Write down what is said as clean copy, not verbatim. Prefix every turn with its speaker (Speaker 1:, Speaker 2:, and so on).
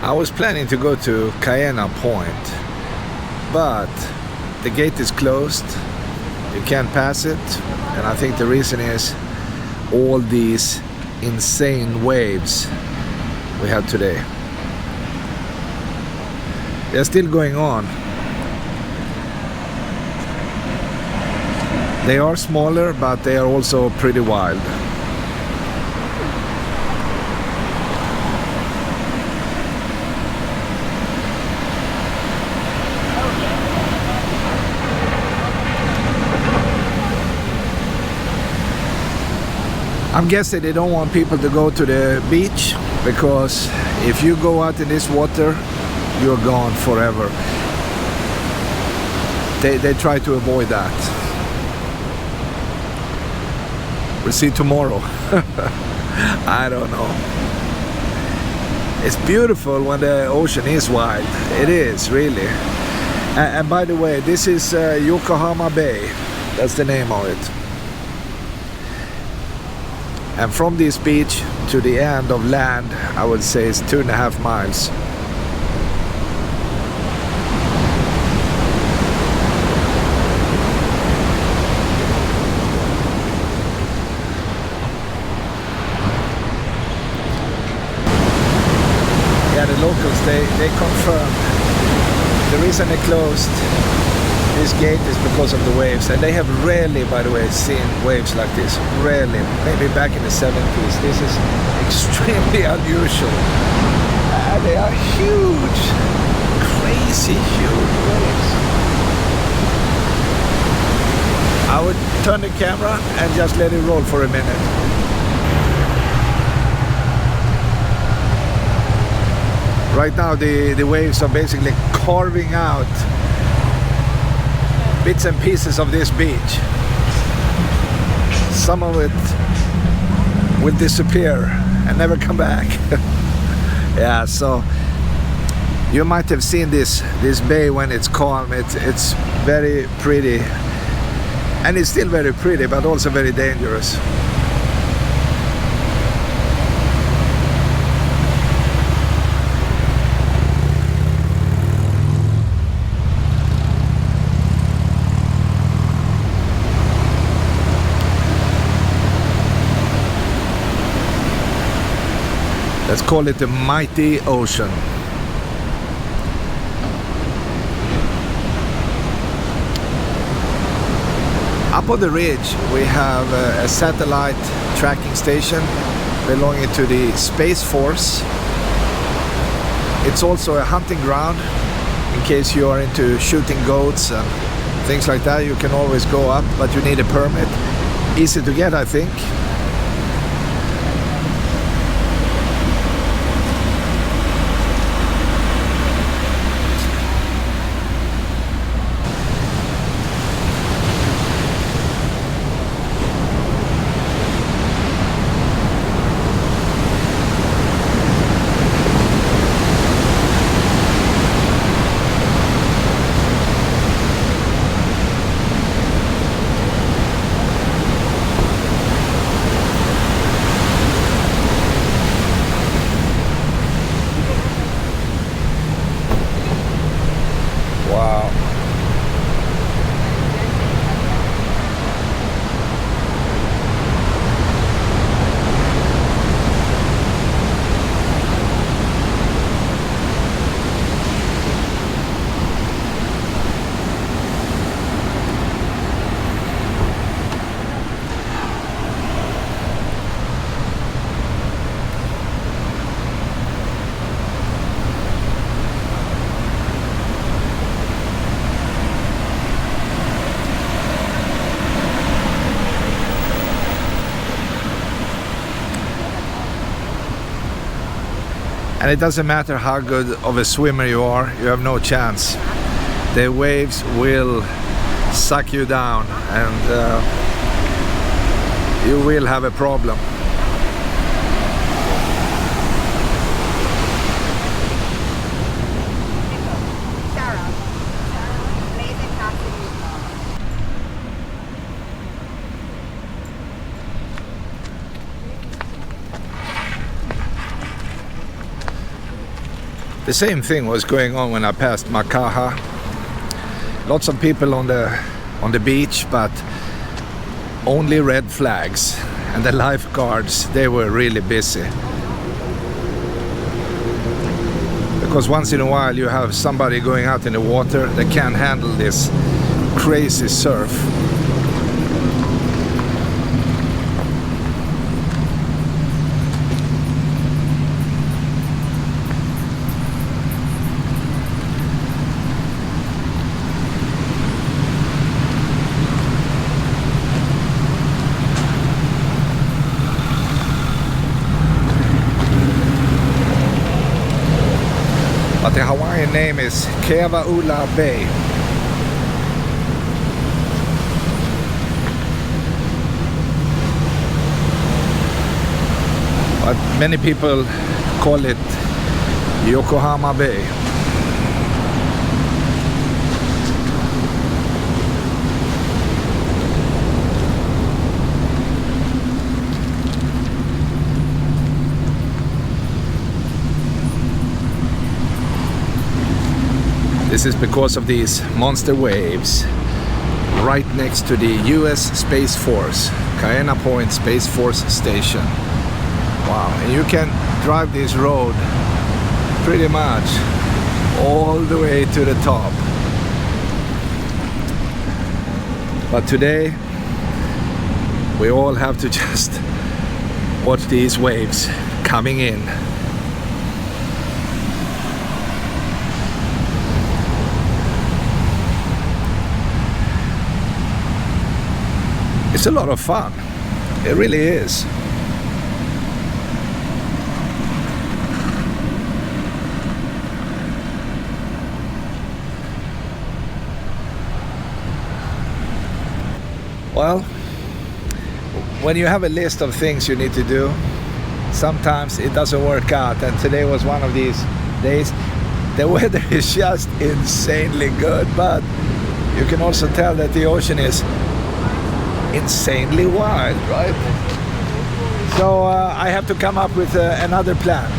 Speaker 1: I was planning to go to Kaʻena Point, but the gate is closed. You can't pass it, and I think the reason is all these insane waves we have today. They're still going on. They are smaller, but they are also pretty wild. I'm guessing they don't want people to go to the beach, because if you go out in this water, you're gone forever. They try to avoid that. We'll see tomorrow. I don't know. It's beautiful when the ocean is wild. It is, really. And by the way, this is Yokohama Bay. That's the name of it. And from this beach to the end of land, I would say it's 2.5 miles. Yeah, the locals, they confirmed. The reason they closed this gate is because of the waves, and they have rarely, by the way, seen waves like this. Rarely. Maybe back in the 70s. This is extremely unusual. They are huge, crazy huge waves. I would turn the camera and just let it roll for a minute. Right now the waves are basically carving out bits and pieces of this beach. Some of it will disappear and never come back. Yeah, so you might have seen this bay when it's calm. It's very pretty, and it's still very pretty, but also very dangerous. Let's call it the mighty ocean. Up on the ridge we have a satellite tracking station belonging to the Space Force. It's also a hunting ground in case you are into shooting goats and things like that. You can always go up, but you need a permit. Easy to get, I think. And it doesn't matter how good of a swimmer you are, you have no chance. The waves will suck you down, and you will have a problem. The same thing was going on when I passed Makaha. Lots of people on the beach, but only red flags, and the lifeguards, they were really busy. Because once in a while you have somebody going out in the water that can't handle this crazy surf. But the Hawaiian name is Keawaʻula Bay. But many people call it Yokohama Bay. This is because of these monster waves right next to the US Space Force, Kaʻena Point Space Force Station. Wow, and you can drive this road pretty much all the way to the top. But today we all have to just watch these waves coming in. It's a lot of fun. It really is. Well, when you have a list of things you need to do, sometimes it doesn't work out, and today was one of these days. The weather is just insanely good, but you can also tell that the ocean is insanely wild, right? So I have to come up with another plan.